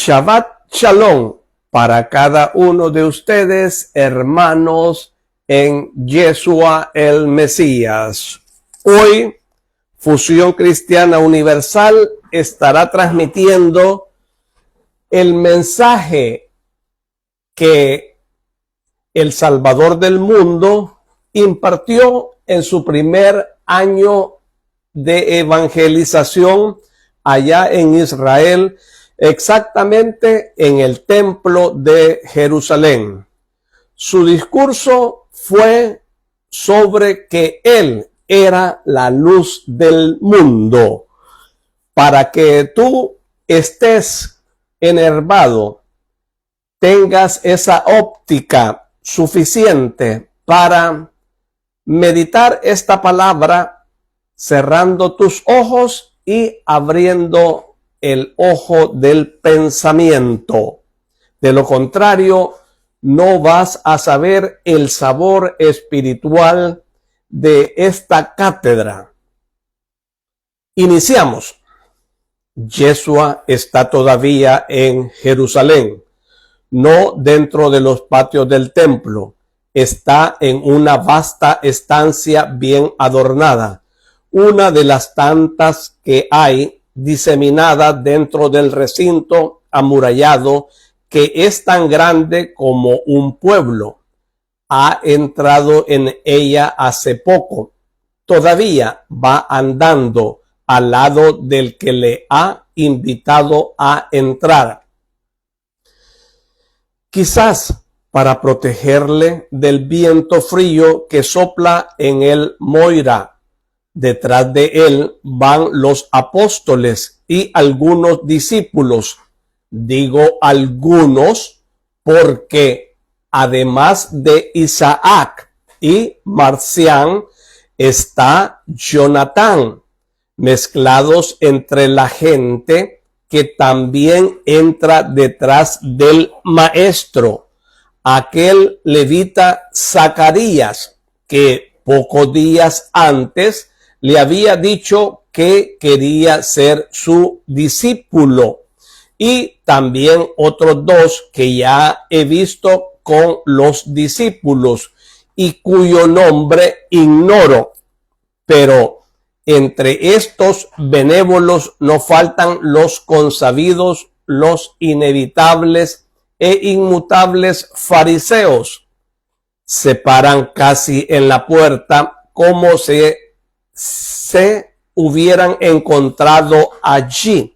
Shabbat Shalom para cada uno de ustedes, hermanos en Yeshua el Mesías. Hoy, Fusión Cristiana Universal estará transmitiendo el mensaje que el Salvador del mundo impartió en su primer año de evangelización allá en Israel, exactamente en el templo de Jerusalén. Su discurso fue sobre que él era la luz del mundo. Para que tú estés enervado, tengas esa óptica suficiente para meditar esta palabra, cerrando tus ojos y abriendo el ojo del pensamiento. De lo contrario, no vas a saber el sabor espiritual de esta cátedra. Iniciamos. Yeshua está todavía en Jerusalén, no dentro de los patios del templo. Está en una vasta estancia bien adornada, una de las tantas que hay diseminada dentro del recinto amurallado, que es tan grande como un pueblo. Ha entrado en ella hace poco. Todavía va andando al lado del que le ha invitado a entrar. Quizás para protegerle del viento frío que sopla en el Moira. Detrás de él van los apóstoles y algunos discípulos. Digo algunos porque además de Isaac y Marcián está Jonatán, mezclados entre la gente que también entra detrás del maestro, aquel levita Zacarías que pocos días antes le había dicho que quería ser su discípulo, y también otros dos que ya he visto con los discípulos y cuyo nombre ignoro. Pero entre estos benévolos no faltan los consabidos, los inevitables e inmutables fariseos. Se paran casi en la puerta como se hubieran encontrado allí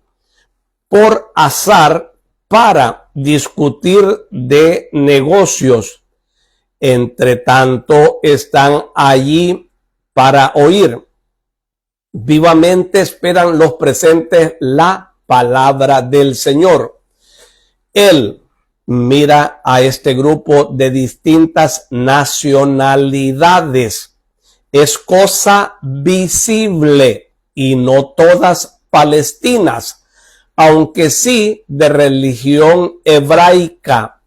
por azar para discutir de negocios. Entre tanto, están allí para oír. Vivamente esperan los presentes la palabra del Señor. Él mira a este grupo de distintas nacionalidades. Es cosa visible y no todas palestinas, aunque sí de religión hebraica.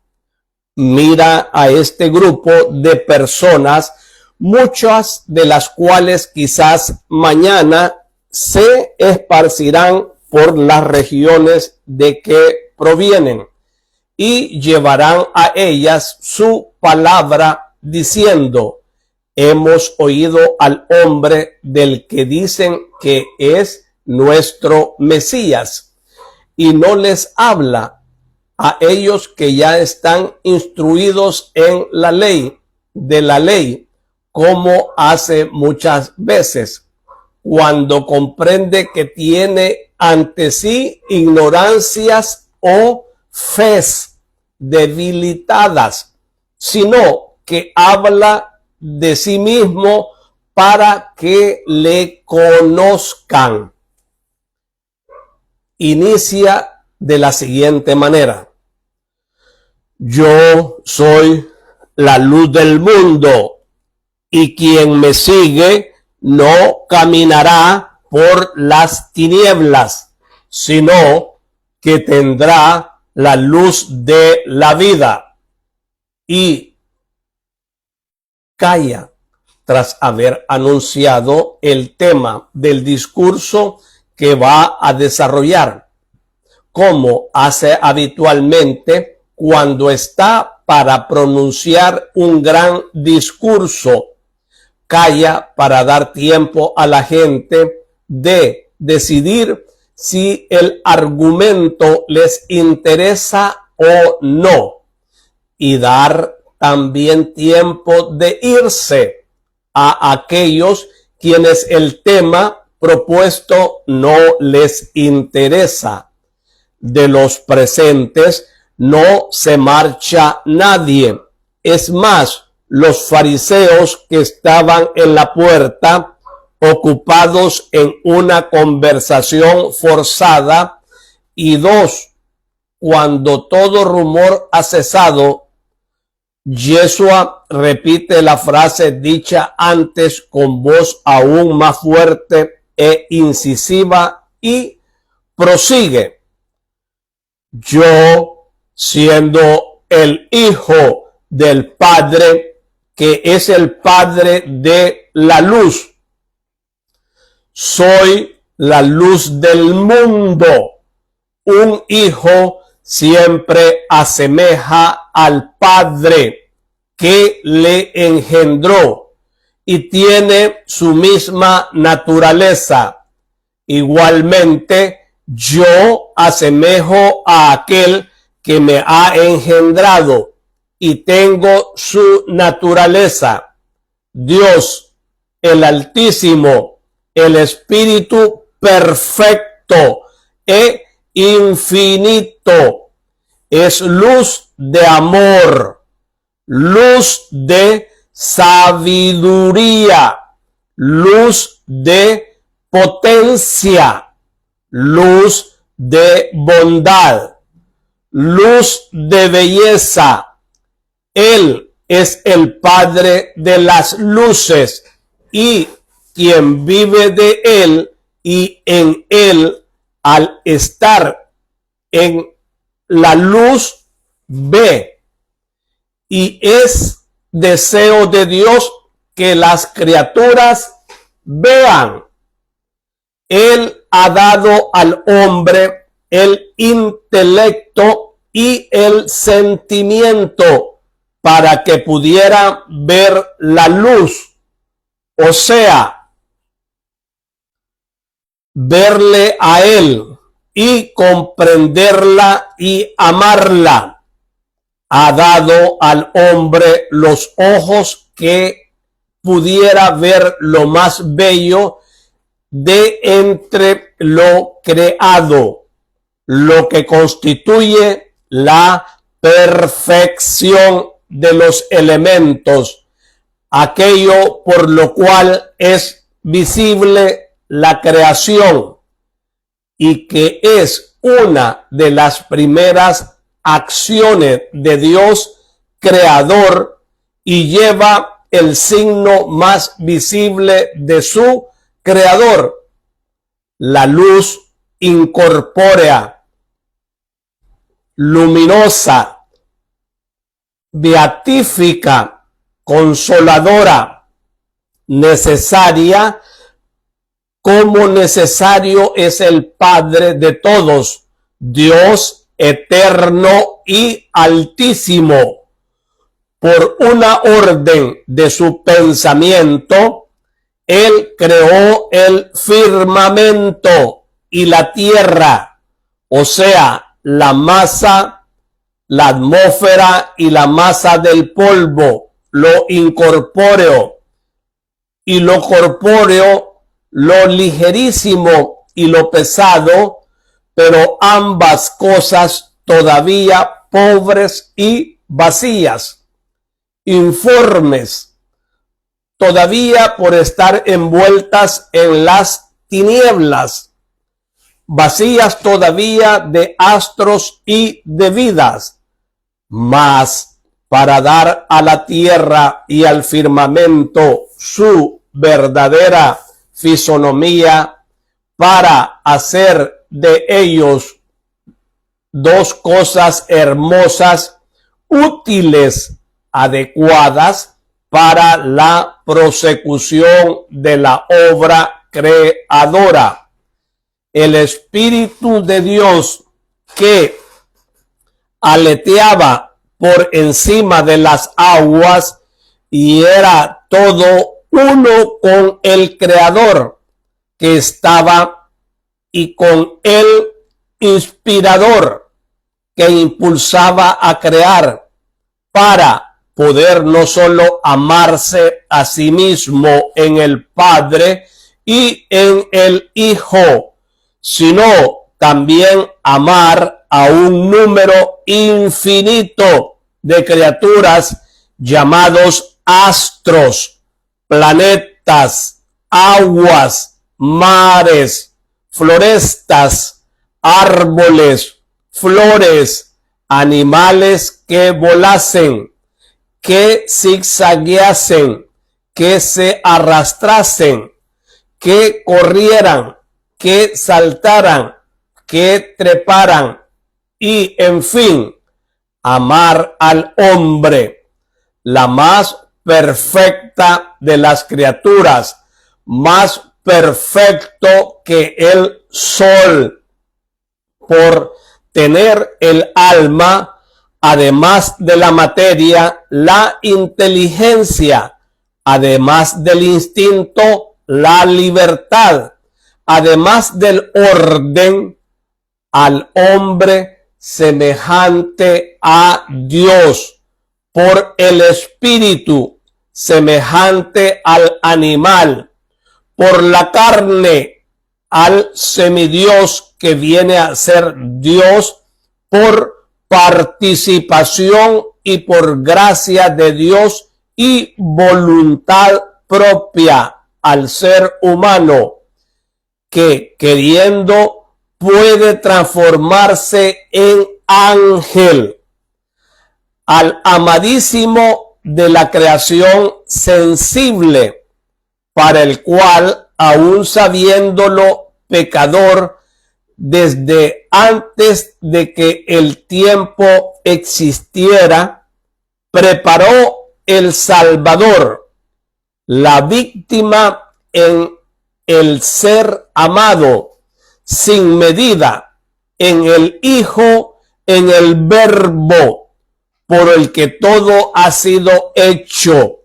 Mira a este grupo de personas, muchas de las cuales quizás mañana se esparcirán por las regiones de que provienen y llevarán a ellas su palabra diciendo: hemos oído al hombre del que dicen que es nuestro Mesías, y no les habla a ellos que ya están instruidos en la ley, de la ley, como hace muchas veces, cuando comprende que tiene ante sí ignorancias o fes debilitadas, sino que habla de sí mismo para que le conozcan. Inicia de la siguiente manera: yo soy la luz del mundo, y quien me sigue no caminará por las tinieblas, sino que tendrá la luz de la vida. Y calla tras haber anunciado el tema del discurso que va a desarrollar. como hace habitualmente cuando está para pronunciar un gran discurso. Calla para dar tiempo a la gente de decidir si el argumento les interesa o no, y dar también tiempo de irse a aquellos quienes el tema propuesto no les interesa. De los presentes no se marcha nadie. Es más, los fariseos que estaban en la puerta, ocupados en una conversación forzada, y dos, cuando todo rumor ha cesado, Yeshua repite la frase dicha antes con voz aún más fuerte e incisiva y prosigue: yo, siendo el Hijo del Padre, que es el Padre de la luz, soy la luz del mundo. Un hijo siempre asemeja al Padre que le engendró y tiene su misma naturaleza. Igualmente, yo asemejo a aquel que me ha engendrado y tengo su naturaleza. Dios, el Altísimo, el Espíritu perfecto e infinito, es luz de amor, luz de sabiduría, luz de potencia, luz de bondad, luz de belleza. Él es el Padre de las luces, y quien vive de él y en él, al estar en la luz, ve, y es deseo de Dios que las criaturas vean. Él ha dado al hombre el intelecto y el sentimiento para que pudiera ver la luz, o sea, verle a él y comprenderla y amarla. Ha dado al hombre los ojos que pudiera ver lo más bello de entre lo creado, lo que constituye la perfección de los elementos, aquello por lo cual es visible la creación, y que es una de las primeras acciones de Dios creador y lleva el signo más visible de su creador, la luz incorpórea, luminosa, beatífica, consoladora, necesaria, como necesario es el Padre de todos, Dios eterno y altísimo. Por una orden de su pensamiento, Él creó el firmamento y la tierra, o sea, la masa, la atmósfera y la masa del polvo, lo incorpóreo, y lo corpóreo, lo ligerísimo y lo pesado, pero ambas cosas todavía pobres y vacías, informes, todavía por estar envueltas en las tinieblas, vacías todavía de astros y de vidas, mas para dar a la tierra y al firmamento su verdadera fisonomía, para hacer de ellos dos cosas hermosas, útiles, adecuadas para la prosecución de la obra creadora. El Espíritu de Dios que aleteaba por encima de las aguas y era todo uno con el Creador que estaba y con el inspirador que impulsaba a crear para poder no solo amarse a sí mismo en el Padre y en el Hijo, sino también amar a un número infinito de criaturas llamados astros, planetas, aguas, mares, florestas, árboles, flores, animales que volasen, que zigzagueasen, que se arrastrasen, que corrieran, que saltaran, que treparan y, en fin, amar al hombre, la más perfecta de las criaturas, más perfecto que el sol, por tener el alma, además de la materia, la inteligencia, además del instinto, la libertad, además del orden, al hombre semejante a Dios, por el espíritu semejante al animal, por la carne al semidios que viene a ser Dios, por participación y por gracia de Dios y voluntad propia al ser humano, que queriendo puede transformarse en ángel, al amadísimo de la creación sensible, para el cual, aun sabiéndolo pecador, desde antes de que el tiempo existiera, preparó el Salvador, la víctima en el ser amado, sin medida, en el Hijo, en el Verbo, por el que todo ha sido hecho,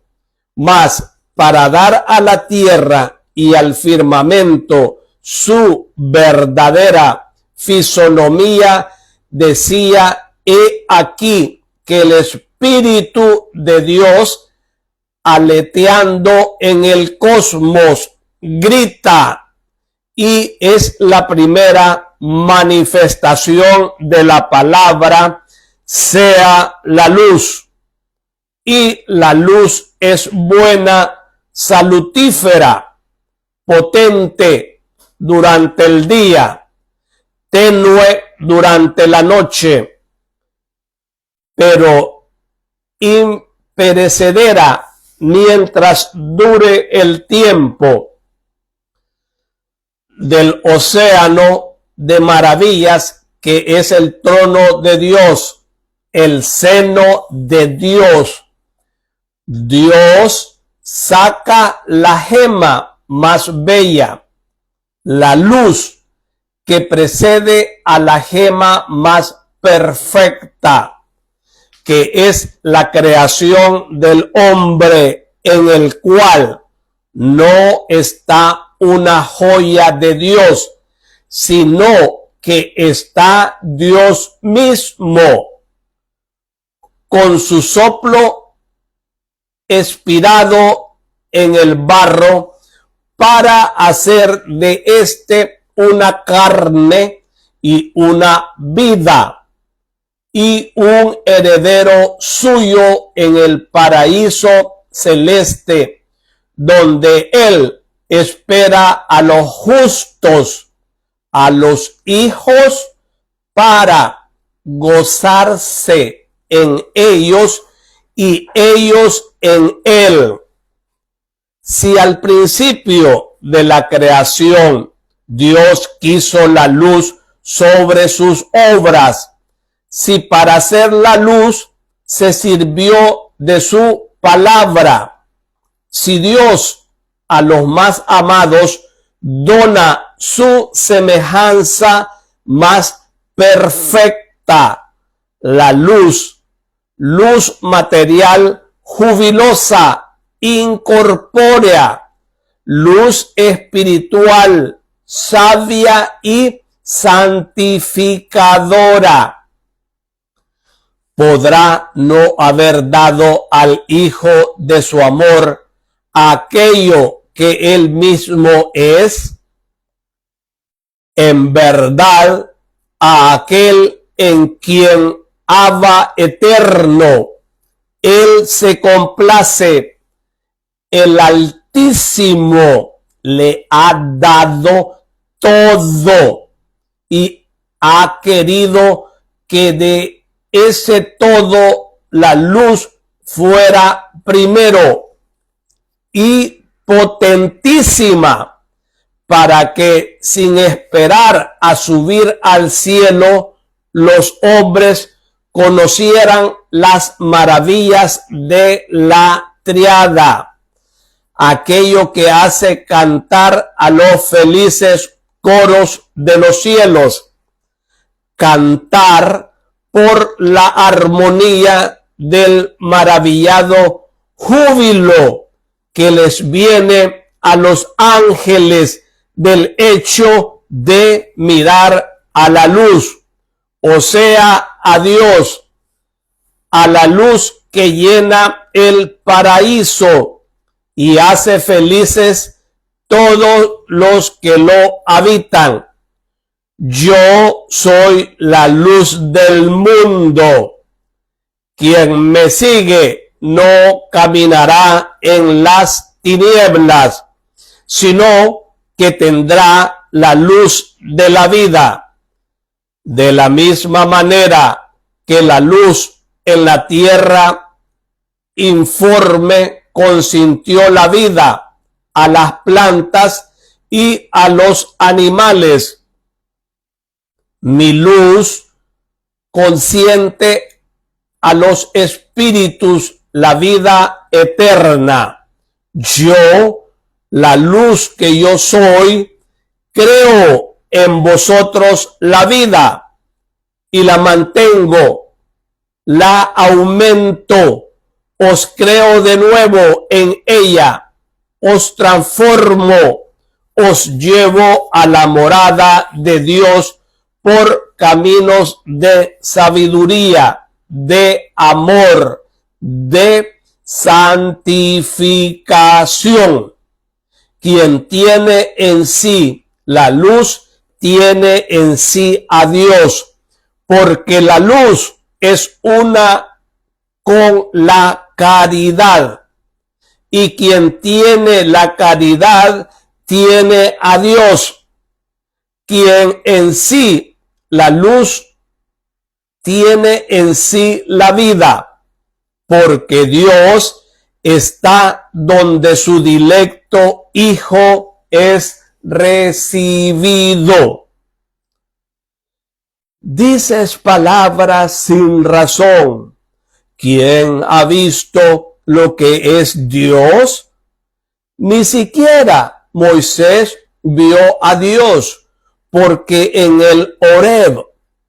mas para dar a la tierra y al firmamento su verdadera fisonomía, decía: he aquí que el Espíritu de Dios, aleteando en el cosmos, grita, y es la primera manifestación de la palabra: sea la luz. Y la luz es buena, salutífera, potente durante el día, tenue durante la noche, pero imperecedera mientras dure el tiempo. Del océano de maravillas que es el trono de Dios, el seno de Dios, Dios saca la gema más bella, la luz que precede a la gema más perfecta, que es la creación del hombre, en el cual no está una joya de Dios, sino que está Dios mismo con su soplo expirado en el barro, para hacer de éste una carne y una vida, y un heredero suyo en el paraíso celeste, donde él espera a los justos, a los hijos, para gozarse en ellos y ellos en él. Si al principio de la creación Dios quiso la luz sobre sus obras, si para hacer la luz se sirvió de su palabra, si Dios a los más amados dona su semejanza más perfecta, la luz, luz material jubilosa, incorpórea, luz espiritual, sabia y santificadora. ¿Podrá no haber dado al Hijo de su amor aquello que Él mismo es? En verdad, a aquel en quien Abba eterno, Él se complace, el Altísimo le ha dado todo y ha querido que de ese todo la luz fuera primero y potentísima, para que sin esperar a subir al cielo, los hombres conocieran las maravillas de la triada, aquello que hace cantar a los felices coros de los cielos, cantar por la armonía del maravillado júbilo que les viene a los ángeles del hecho de mirar a la luz, o sea, a Dios, a la luz que llena el paraíso y hace felices todos los que lo habitan. Yo soy la luz del mundo. Quien me sigue no caminará en las tinieblas, sino que tendrá la luz de la vida. De la misma manera que la luz en la tierra informe consintió la vida a las plantas y a los animales, mi luz consiente a los espíritus la vida eterna. Yo, la luz que yo soy, creo en vosotros la vida y la mantengo, la aumento, os creo de nuevo en ella, os transformo, os llevo a la morada de Dios por caminos de sabiduría, de amor, de santificación. Quien tiene en sí la luz, tiene en sí a Dios, porque la luz es una con la caridad, y quien tiene la caridad tiene a Dios. Quien en sí la luz tiene en sí la vida, porque Dios está donde su dilecto Hijo es recibido. Dices palabras sin razón. ¿Quién ha visto lo que es Dios? Ni siquiera Moisés vio a Dios, porque en el Horeb,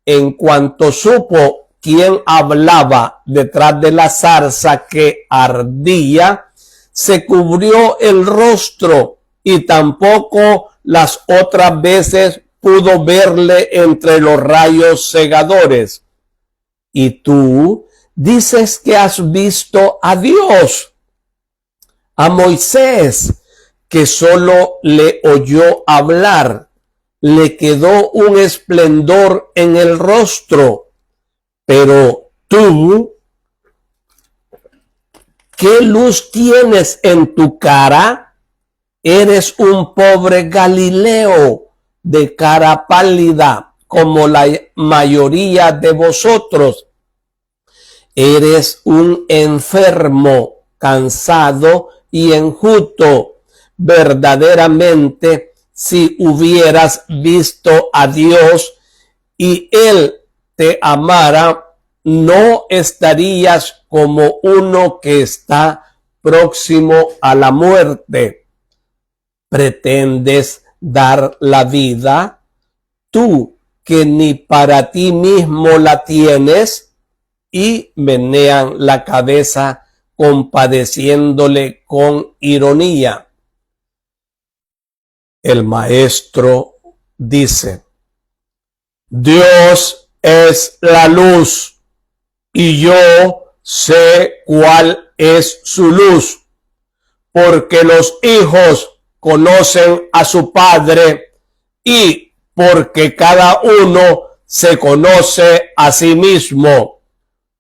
en cuanto supo quién hablaba detrás de la zarza que ardía, se cubrió el rostro y tampoco las otras veces pudo verle entre los rayos cegadores. Y tú dices que has visto a Dios. A Moisés, que solo le oyó hablar, le quedó un esplendor en el rostro. Pero tú, ¿qué luz tienes en tu cara? Eres un pobre Galileo de cara pálida, como la mayoría de vosotros. Eres un enfermo, cansado y enjuto. Verdaderamente, si hubieras visto a Dios y Él te amara, no estarías como uno que está próximo a la muerte. ¿Pretendes dar la vida? Tú que ni para ti mismo la tienes? Y menean la cabeza compadeciéndole con ironía. El maestro dice: Dios es la luz y yo sé cuál es su luz, porque los hijos conocen a su padre y porque cada uno se conoce a sí mismo.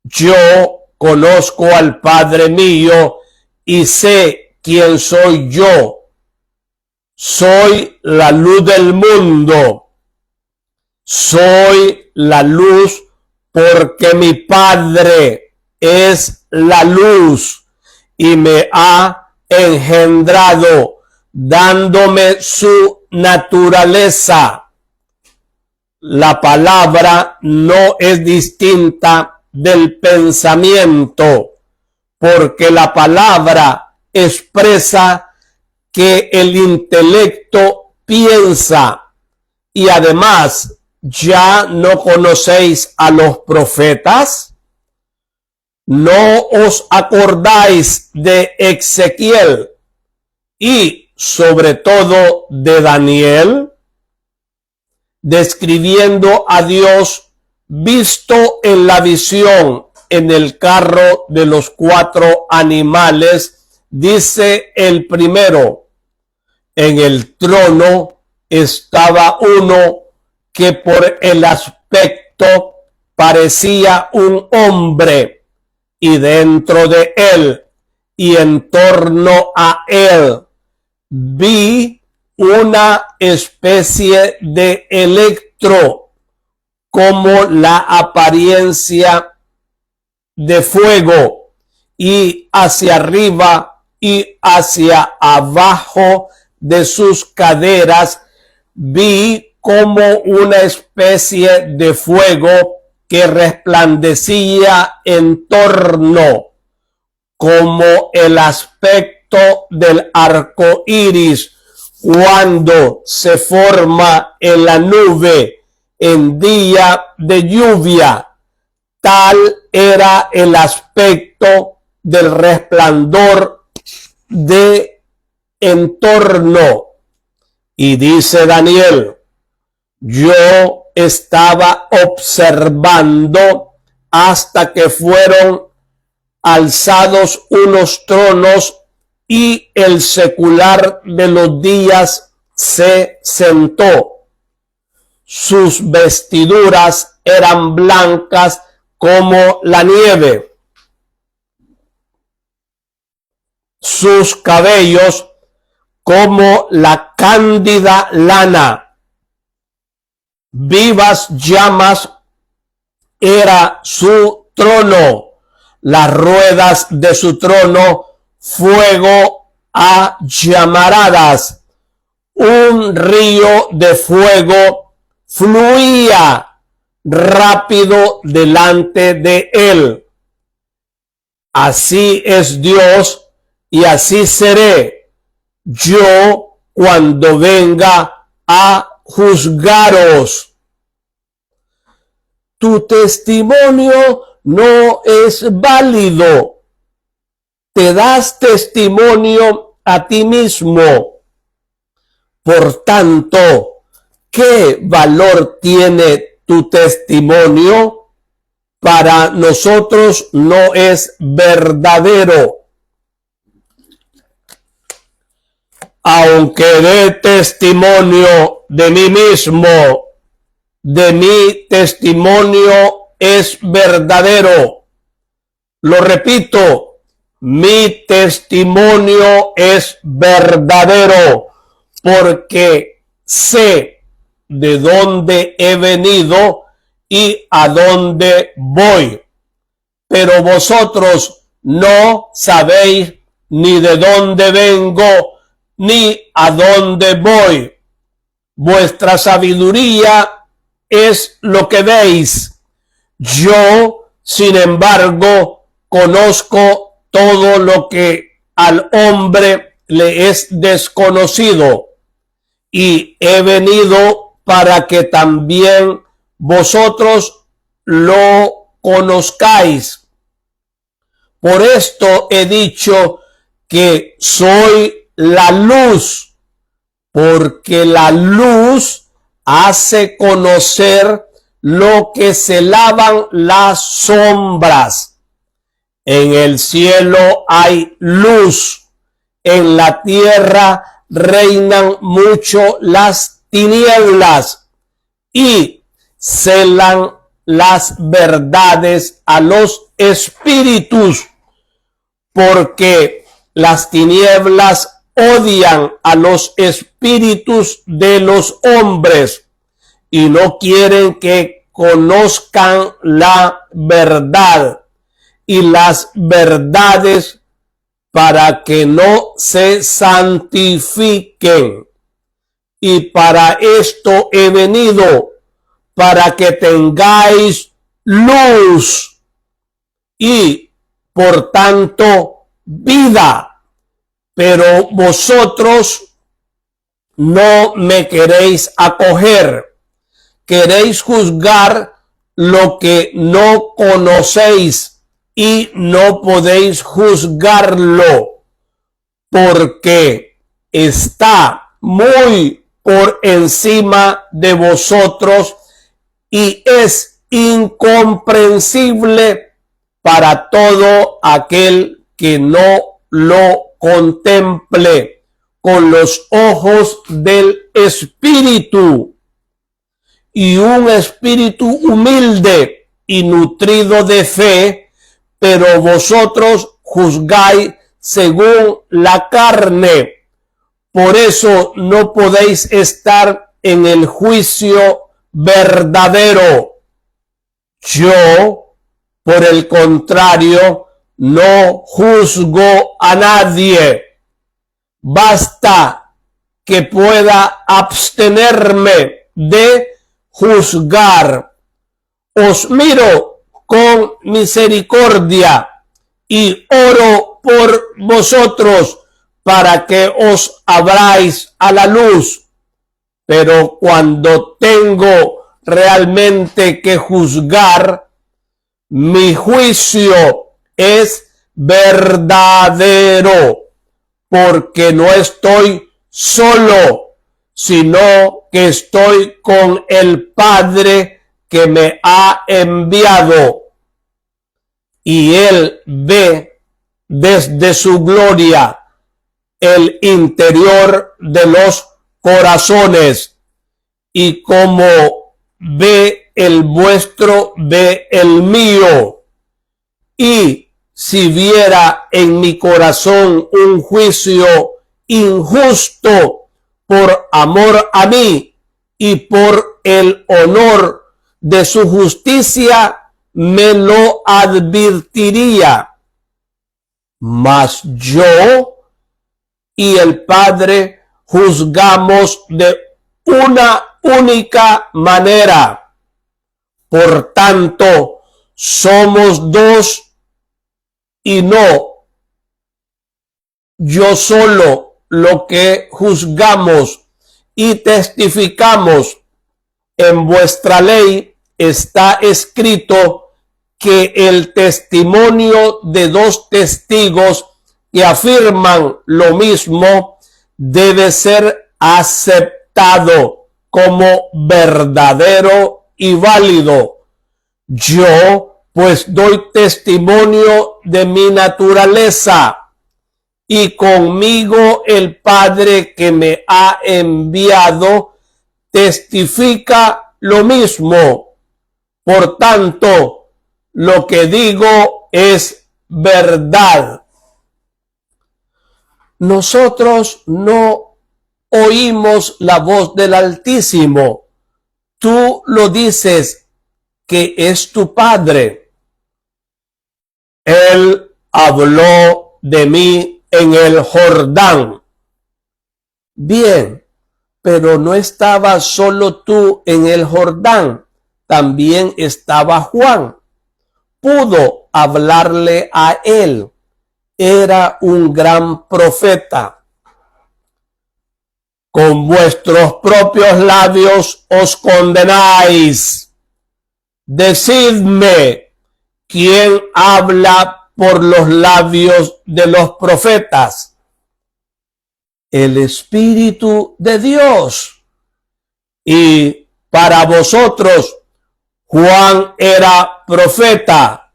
Yo conozco al Padre mío y sé quién soy yo. Soy la luz del mundo. Soy la luz porque mi Padre es la luz y me ha engendrado dándome su naturaleza. La palabra no es distinta del pensamiento, porque la palabra expresa que el intelecto piensa. Y además, ¿ya no conocéis a los profetas? ¿No os acordáis de Ezequiel y sobre todo de Daniel, describiendo a Dios visto en la visión en el carro de los 4 animales? Dice el primero: en el trono estaba uno que por el aspecto parecía un hombre, y dentro de él y en torno a él vi una especie de electro, como la apariencia de fuego, y hacia arriba y hacia abajo de sus caderas vi como una especie de fuego que resplandecía en torno, como el aspecto del arco iris cuando se forma en la nube en día de lluvia. Tal era el aspecto del resplandor de entorno. Y dice Daniel: yo estaba observando hasta que fueron alzados unos tronos y el secular de los días se sentó. Sus vestiduras eran blancas como la nieve, sus cabellos como la cándida lana. Vivas llamas era su trono, las ruedas de su trono fuego a llamaradas. Un río de fuego fluía rápido delante de él. Así es Dios y así seré yo cuando venga a juzgaros. Tu testimonio no es válido. Te das testimonio a ti mismo. Por tanto, ¿qué valor tiene tu testimonio? Para nosotros no es verdadero. Aunque dé testimonio de mí mismo, de mi testimonio es verdadero. Lo repito, mi testimonio es verdadero, porque sé de dónde he venido y a dónde voy. Pero vosotros no sabéis ni de dónde vengo ni a dónde voy. Vuestra sabiduría es lo que veis. Yo, sin embargo, conozco todo lo que al hombre le es desconocido, y he venido para que también vosotros lo conozcáis. Por esto he dicho que soy la luz, porque la luz hace conocer lo que celaban las sombras. En el cielo hay luz, en la tierra reinan mucho las tinieblas y celan las verdades a los espíritus, porque las tinieblas odian a los espíritus de los hombres y no quieren que conozcan la verdad y las verdades, para que no se santifiquen. Y para esto he venido, para que tengáis luz y por tanto vida. Pero vosotros no me queréis acoger, queréis juzgar lo que no conocéis y no podéis juzgarlo, porque está muy por encima de vosotros y es incomprensible para todo aquel que no lo contemple con los ojos del espíritu. Y un espíritu humilde y nutrido de fe, pero vosotros juzgáis según la carne. Por eso no podéis estar en el juicio verdadero. Yo, por el contrario, no juzgo a nadie. Basta que pueda abstenerme de juzgar. Os miro con misericordia y oro por vosotros para que os abráis a la luz. Pero cuando tengo realmente que juzgar, mi juicio es verdadero, porque no estoy solo, sino que estoy con el Padre que me ha enviado. Y Él ve desde su gloria el interior de los corazones, y como ve el vuestro, ve el mío. Y si viera en mi corazón un juicio injusto por amor a mí y por el honor de su justicia, me lo advertiría. Mas yo y el Padre juzgamos de una única manera. Por tanto, somos dos y no yo solo lo que juzgamos y testificamos. En vuestra ley está escrito que el testimonio de dos testigos que afirman lo mismo debe ser aceptado como verdadero y válido. Yo, pues, doy testimonio de mi naturaleza, y conmigo el Padre que me ha enviado testifica lo mismo. Por tanto, lo que digo es verdad. Nosotros no oímos la voz del Altísimo. Tú lo dices que es tu Padre. Él habló de mí en el Jordán. Bien, pero no estaba solo tú en el Jordán, también estaba Juan. Pudo hablarle a él. Era un gran profeta. Con vuestros propios labios os condenáis decidme, ¿quién habla por los labios de los profetas? El Espíritu de Dios. Y para vosotros, Juan era profeta,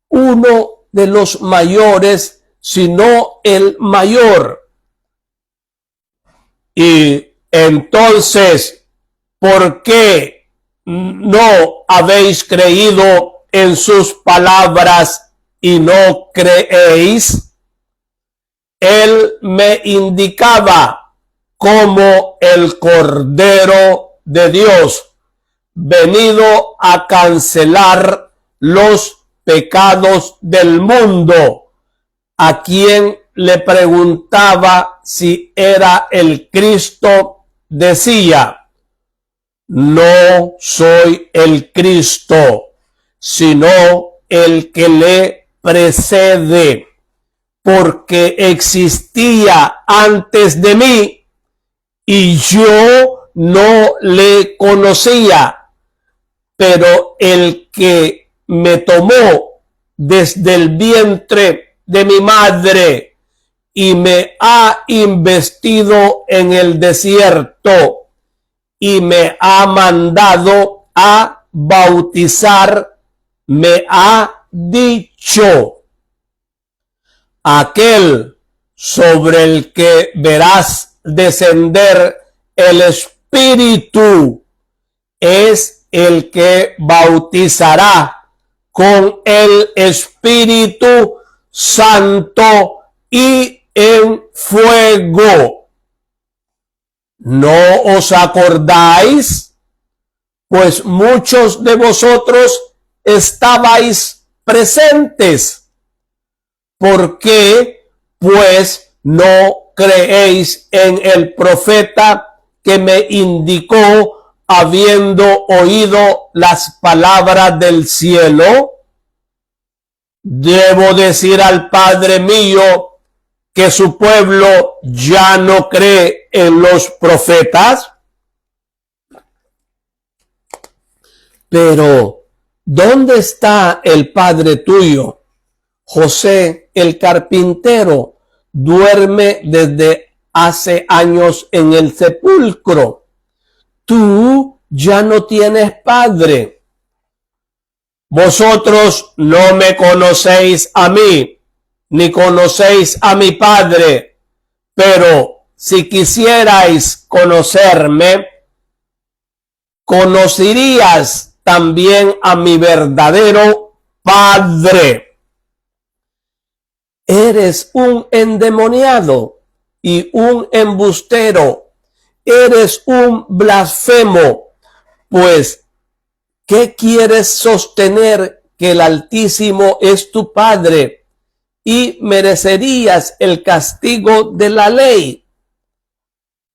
uno de los mayores, sino el mayor. Y entonces, ¿por qué no habéis creído en sus palabras y no creéis? Él me indicaba como el Cordero de Dios, venido a cancelar los pecados del mundo, a quien le preguntaba si era el Cristo, decía: no soy el Cristo, sino el que le precede, porque existía antes de mí y yo no le conocía, pero el que me tomó desde el vientre de mi madre y me ha investido en el desierto y me ha mandado a bautizar, me ha dicho: aquel sobre el que verás descender el Espíritu es el que bautizará con el Espíritu Santo y en fuego. ¿No os acordáis? Pues muchos de vosotros estabais presentes. ¿Por qué, pues, no creéis en el profeta que me indicó, habiendo oído las palabras del cielo? ¿Debo decir al Padre mío que su pueblo ya no cree en los profetas? Pero, ¿dónde está el Padre tuyo? José, el carpintero, duerme desde hace años en el sepulcro. Tú ya no tienes padre. Vosotros no me conocéis a mí, ni conocéis a mi Padre. Pero si quisierais conocerme, conocerías también a mi verdadero Padre. Eres un endemoniado y un embustero. Eres un blasfemo. Pues, ¿qué quieres sostener que el Altísimo es tu Padre y merecerías el castigo de la ley?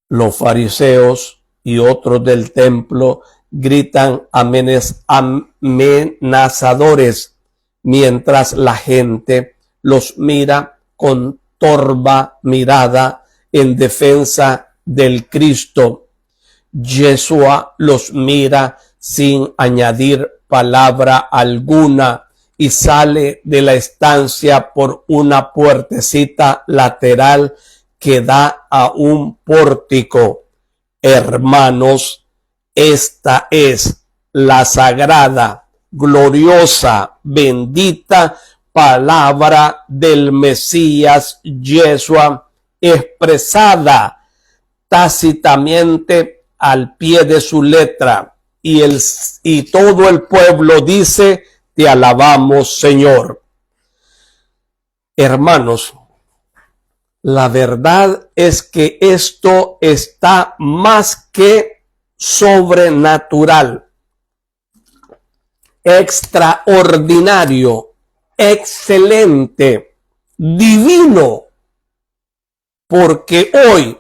Los fariseos y otros del templo gritan amenazadores, mientras la gente los mira con torva mirada en defensa del Cristo. Yeshua los mira sin añadir palabra alguna y sale de la estancia por una puertecita lateral que da a un pórtico. Hermanos, esta es la sagrada, gloriosa, bendita palabra del Mesías Yeshua, expresada tácitamente al pie de su letra, y todo el pueblo dice: te alabamos, Señor. Hermanos, la verdad es que esto está más que sobrenatural, extraordinario, excelente, divino, porque hoy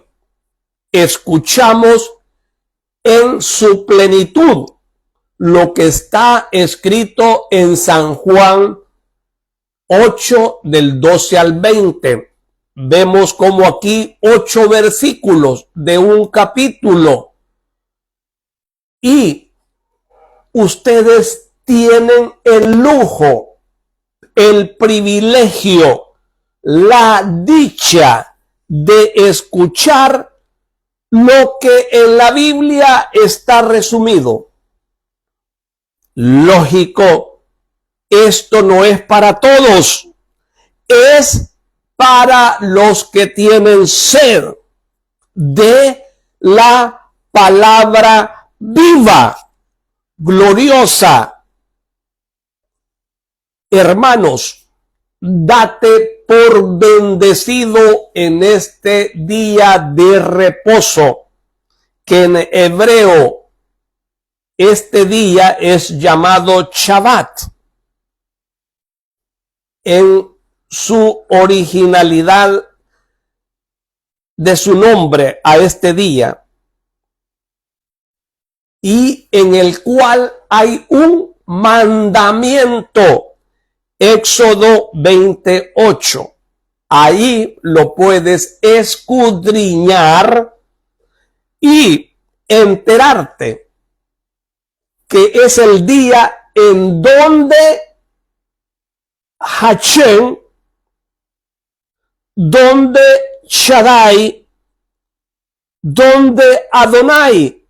escuchamos en su plenitud lo que está escrito en San Juan 8 del 12 al 20. Vemos como aquí 8 versículos de un capítulo, y ustedes tienen el lujo, el privilegio, la dicha de escuchar lo que en la Biblia está resumido. Lógico, esto no es para todos, es para los que tienen sed de la palabra viva, gloriosa. Hermanos, date por bendecido en este día de reposo, que en hebreo este día es llamado Shabbat. En su originalidad de su nombre a este día, y en el cual hay un mandamiento. Éxodo 28. Ahí lo puedes escudriñar y enterarte que es el día en donde Hashem, donde Shaddai, donde Adonai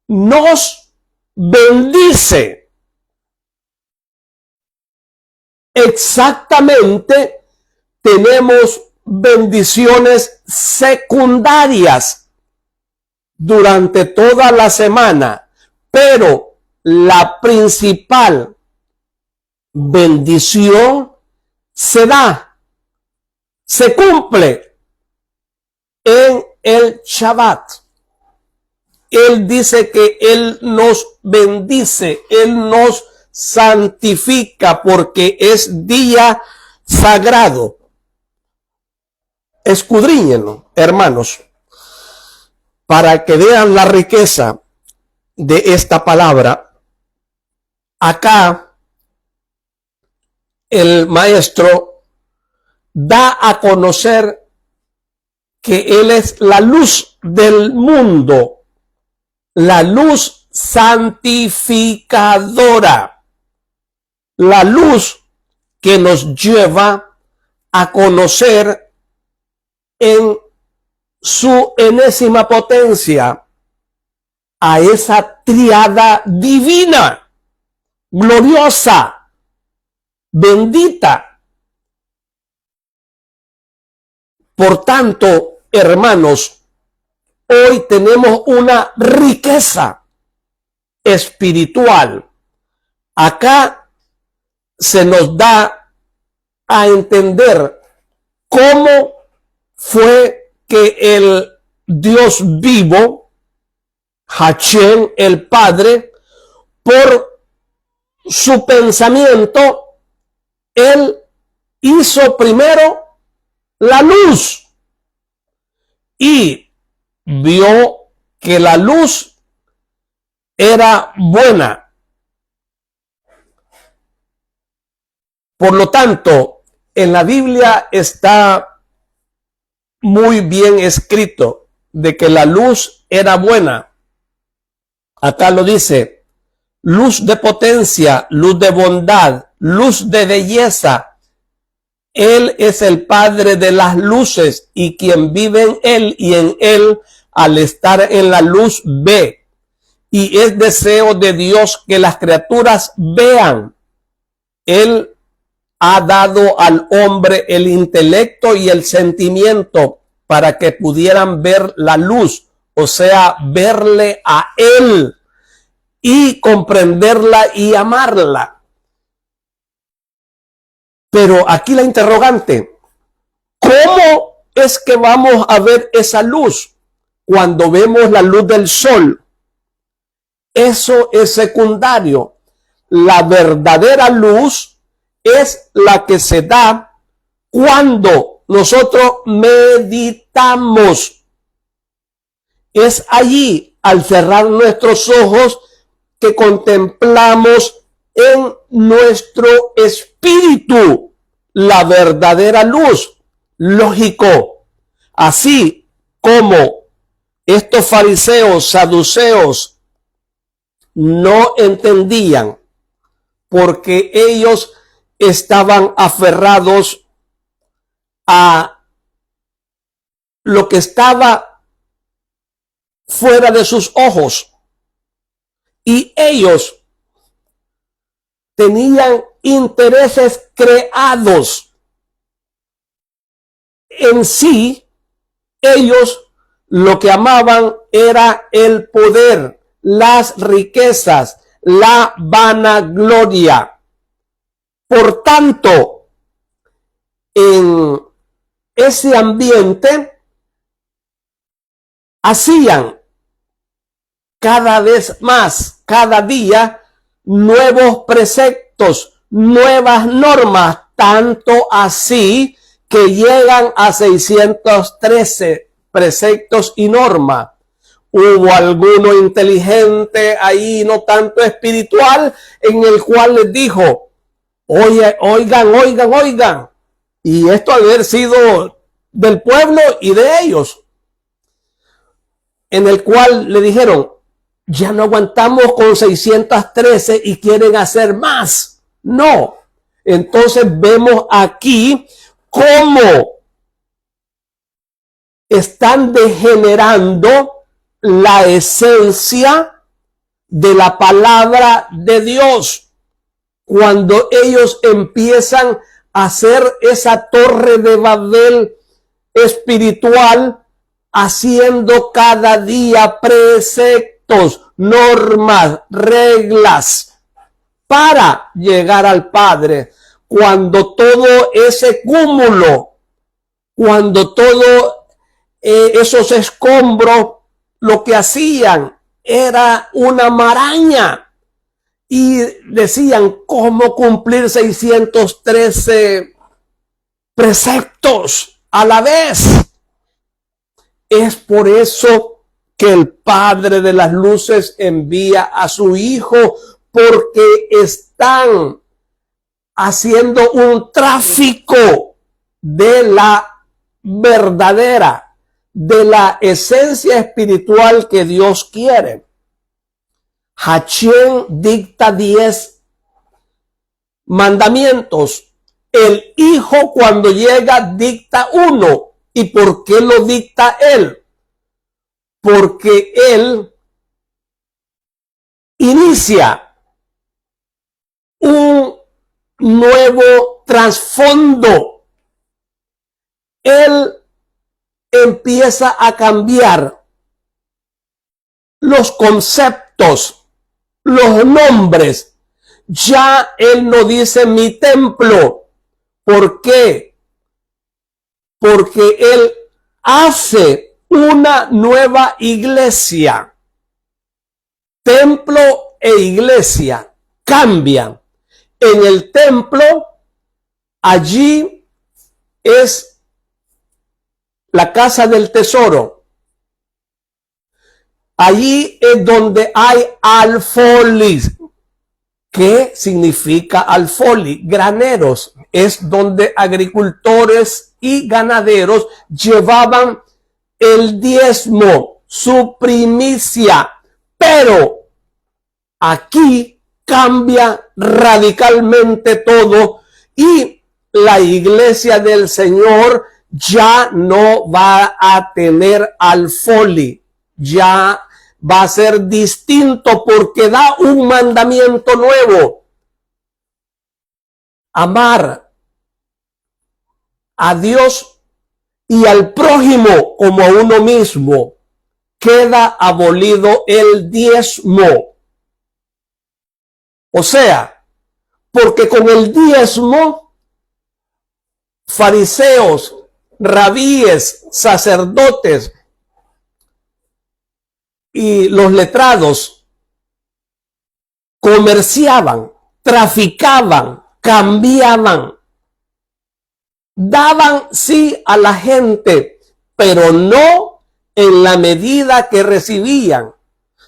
nos bendice. Exactamente, tenemos bendiciones secundarias durante toda la semana, pero la principal bendición se da, se cumple en el Shabbat. Él dice que Él nos bendice, Él nos santifica porque es día sagrado. Escudriñenlo, hermanos, para que vean la riqueza de esta palabra. Acá el maestro da a conocer que Él es la luz del mundo, la luz santificadora, la luz que nos lleva a conocer en su enésima potencia a esa triada divina, gloriosa, bendita. Por tanto, hermanos, hoy tenemos una riqueza espiritual. Acá se nos da a entender cómo fue que el Dios vivo, Hashem, el Padre, por su pensamiento, Él hizo primero la luz y vio que la luz era buena. Por lo tanto, en la Biblia está muy bien escrito de que la luz era buena. Acá lo dice: luz de potencia, luz de bondad, luz de belleza. Él es el Padre de las luces, y quien vive en Él y en Él, al estar en la luz, ve. Y es deseo de Dios que las criaturas vean. Él ha dado al hombre el intelecto y el sentimiento para que pudieran ver la luz, o sea, verle a Él y comprenderla y amarla. Pero aquí la interrogante: ¿cómo es que vamos a ver esa luz cuando vemos la luz del sol? Eso es secundario. La verdadera luz es la que se da cuando nosotros meditamos. Es allí, al cerrar nuestros ojos, que contemplamos en nuestro espíritu la verdadera luz. Lógico, así como estos fariseos, saduceos, no entendían, porque ellos estaban aferrados a lo que estaba fuera de sus ojos, y ellos tenían intereses creados en sí. Ellos lo que amaban era el poder, las riquezas, la vanagloria. Por tanto, en ese ambiente hacían cada vez más, cada día, nuevos preceptos, nuevas normas, tanto así que llegan a 613 preceptos y normas. Hubo alguno inteligente ahí, no tanto espiritual, en el cual les dijo: oye, oigan, y esto haber sido del pueblo y de ellos, en el cual le dijeron: ya no aguantamos con 613 y quieren hacer más. No. Entonces vemos aquí cómo están degenerando la esencia de la palabra de Dios. Cuando ellos empiezan a hacer esa torre de Babel espiritual, haciendo cada día preceptos, normas, reglas para llegar al Padre. Cuando todo ese cúmulo, cuando todo esos escombros, lo que hacían era una maraña, y decían: ¿cómo cumplir 613 preceptos a la vez? Es por eso que el Padre de las Luces envía a su Hijo, porque están haciendo un tráfico de la verdadera, de la esencia espiritual que Dios quiere. Hachén dicta 10 mandamientos. El Hijo, cuando llega, dicta 1. ¿Y por qué lo dicta Él? Porque Él inicia un nuevo trasfondo. Él empieza a cambiar los conceptos, los nombres. Ya Él no dice mi templo. ¿Por qué? Porque Él hace una nueva iglesia. Templo e iglesia cambian. En el templo, allí es la casa del tesoro. Allí es donde hay alfolís. ¿Qué significa alfolí? Graneros. Es donde agricultores y ganaderos llevaban el diezmo, su primicia. Pero aquí cambia radicalmente todo, y la iglesia del Señor ya no va a tener alfolí. Ya va a ser distinto, porque da un mandamiento nuevo: amar a Dios y al prójimo como a uno mismo. Queda abolido el diezmo. O sea, porque con el diezmo, fariseos, rabíes, sacerdotes y los letrados comerciaban, traficaban, cambiaban, daban sí a la gente, pero no en la medida que recibían,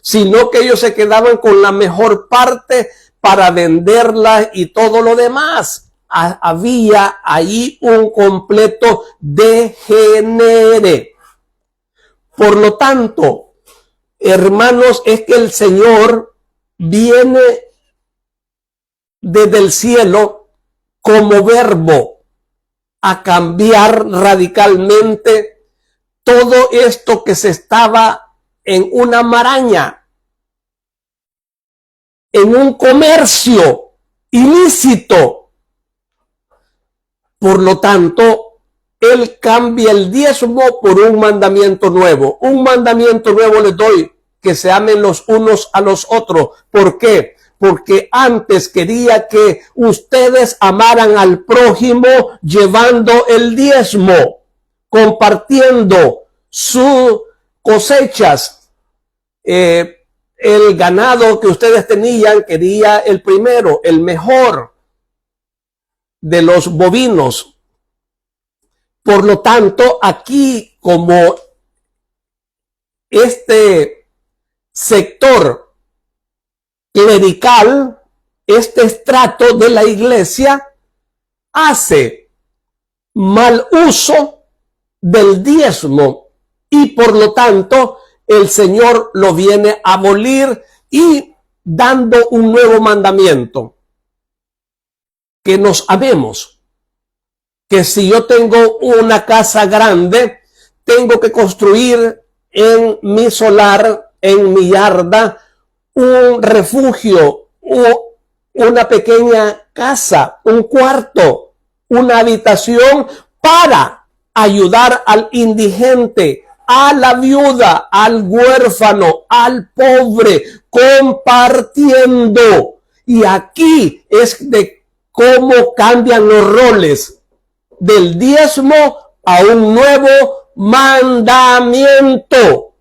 sino que ellos se quedaban con la mejor parte para venderla y todo lo demás. Había ahí un completo degenere. Por lo tanto, hermanos, es que el Señor viene desde el cielo como verbo a cambiar radicalmente todo esto que se estaba en una maraña, en un comercio ilícito. Por lo tanto, Él cambia el diezmo por un mandamiento nuevo. Un mandamiento nuevo les doy, que se amen los unos a los otros. ¿Por qué? Porque antes quería que ustedes amaran al prójimo llevando el diezmo, compartiendo sus cosechas. El ganado que ustedes tenían, quería el primero, el mejor de los bovinos. Por lo tanto, aquí, como este sector clerical, este estrato de la iglesia, hace mal uso del diezmo, y por lo tanto el Señor lo viene a abolir y dando un nuevo mandamiento: que nos amemos. Que si yo tengo una casa grande, tengo que construir en mi solar, en mi yarda, un refugio, una pequeña casa, un cuarto, una habitación para ayudar al indigente, a la viuda, al huérfano, al pobre, compartiendo. Y aquí es de cómo cambian los roles del diezmo a un nuevo mandamiento.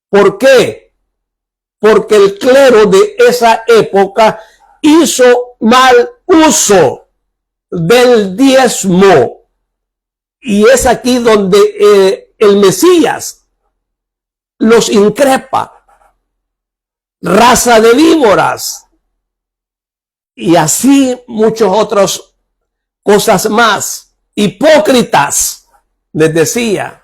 ¿Por qué? Porque el clero de esa época hizo mal uso del diezmo. Y es aquí donde el Mesías los increpa: raza de víboras, y así muchas otras cosas más. Hipócritas, les decía.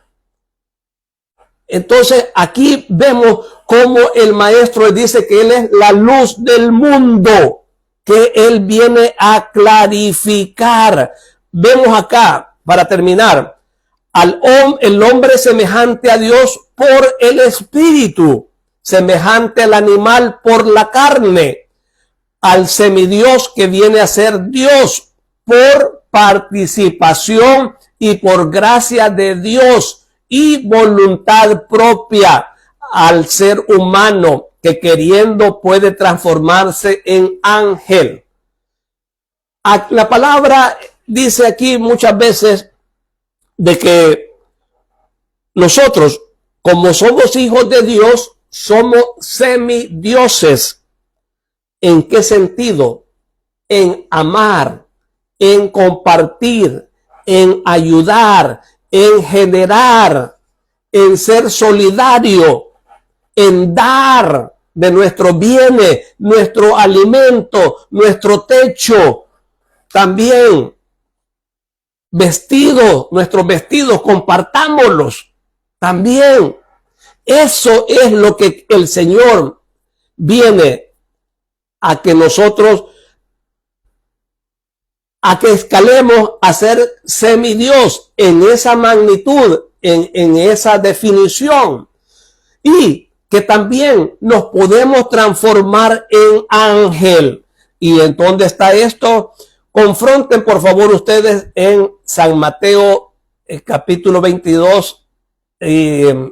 Entonces aquí vemos cómo el maestro dice que Él es la luz del mundo, que Él viene a clarificar. Vemos acá, para terminar, el hombre semejante a Dios por el espíritu, semejante al animal por la carne, al semidios que viene a ser Dios por participación y por gracia de Dios y voluntad propia, al ser humano que queriendo puede transformarse en ángel. La palabra dice aquí muchas veces de que nosotros, como somos hijos de Dios, somos semidioses. ¿En qué sentido? En amar, en compartir, en ayudar, en generar, en ser solidario, en dar de nuestros bienes, nuestro alimento, nuestro techo, también vestidos, nuestros vestidos, compartámoslos también. Eso es lo que el Señor viene a que nosotros, a que escalemos a ser semidios en esa magnitud, en esa definición, y que también nos podemos transformar en ángel. ¿Y en dónde está esto? Confronten por favor ustedes en San Mateo capítulo 22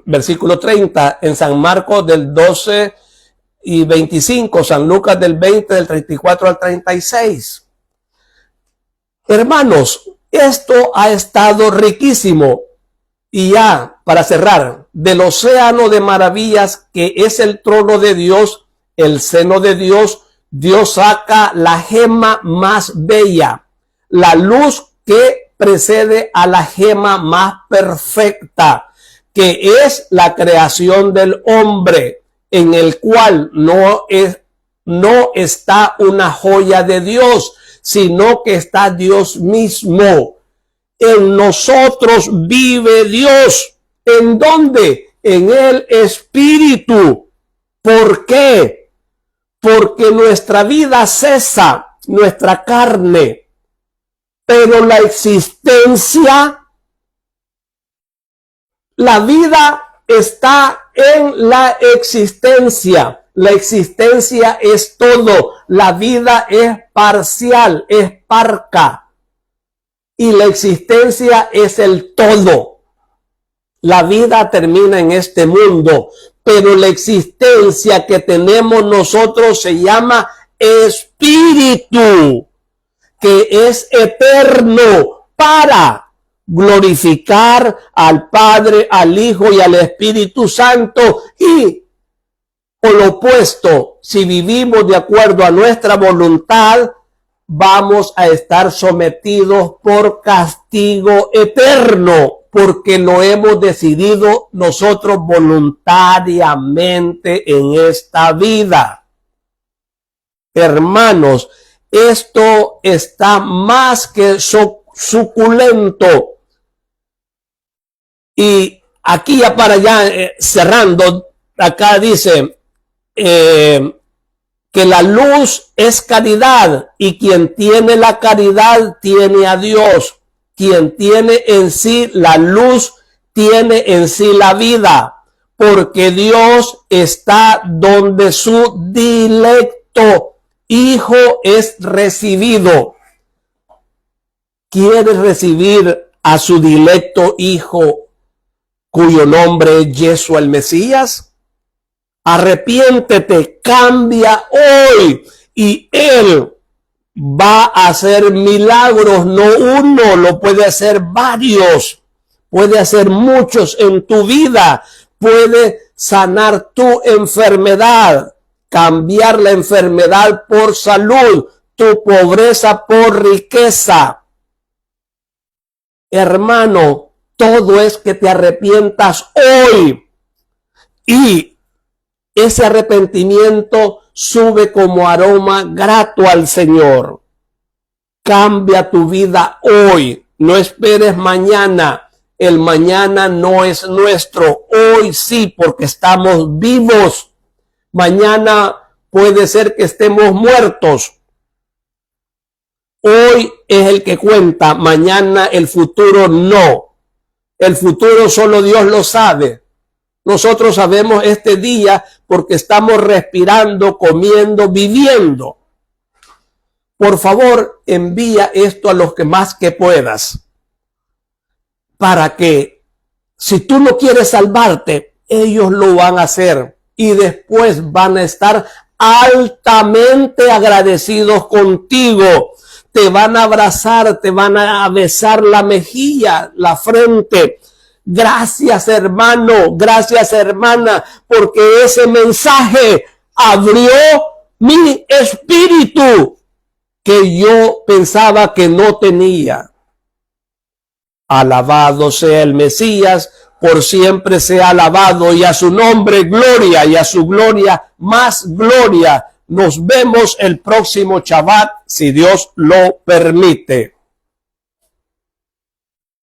versículo 30, en San Marcos del 12 y 25, San Lucas del 20, del 34 al 36. Hermanos, esto ha estado riquísimo. Y ya, para cerrar, del océano de maravillas que es el trono de Dios, el seno de Dios, Dios saca la gema más bella, la luz que precede a la gema más perfecta, que es la creación del hombre, en el cual no está una joya de Dios, sino que está Dios mismo. En nosotros vive Dios. ¿En dónde? En el Espíritu. ¿Por qué? porque nuestra vida cesa, nuestra carne, pero la existencia, la vida está en la existencia. La existencia es todo, la vida es parcial, es parca, y la existencia es el todo. La vida termina en este mundo, pero la existencia que tenemos nosotros se llama espíritu, que es eterno para glorificar al Padre, al Hijo y al Espíritu Santo. Y por lo opuesto, si vivimos de acuerdo a nuestra voluntad, vamos a estar sometidos por castigo eterno, porque lo hemos decidido nosotros voluntariamente en esta vida. Hermanos, esto está más que suculento. Y aquí ya para allá, cerrando, acá dice que la luz es caridad, y quien tiene la caridad tiene a Dios. Quien tiene en sí la luz tiene en sí la vida, porque Dios está donde su dilecto Hijo es recibido. ¿Quieres recibir a su dilecto Hijo, cuyo nombre es Yeshua el Mesías? Arrepiéntete, cambia hoy, y Él va a hacer milagros, no uno, lo puede hacer varios, puede hacer muchos en tu vida, puede sanar tu enfermedad, cambiar la enfermedad por salud, tu pobreza por riqueza. Hermano, todo es que te arrepientas hoy, y ese arrepentimiento sube como aroma grato al Señor. Cambia tu vida hoy. No esperes mañana. El mañana no es nuestro. Hoy sí, porque estamos vivos. Mañana puede ser que estemos muertos. Hoy es el que cuenta. Mañana el futuro no. El futuro solo Dios lo sabe. Nosotros sabemos este día porque estamos respirando, comiendo, viviendo. Por favor, envía esto a los que más que puedas, para que, si tú no quieres salvarte, ellos lo van a hacer, y después van a estar altamente agradecidos contigo. Te van a abrazar, te van a besar la mejilla, la frente. Gracias, hermano, gracias, hermana, porque ese mensaje abrió mi espíritu que yo pensaba que no tenía. Alabado sea el Mesías, por siempre sea alabado, y a su nombre gloria, y a su gloria más gloria. Nos vemos el próximo Shabbat, si Dios lo permite.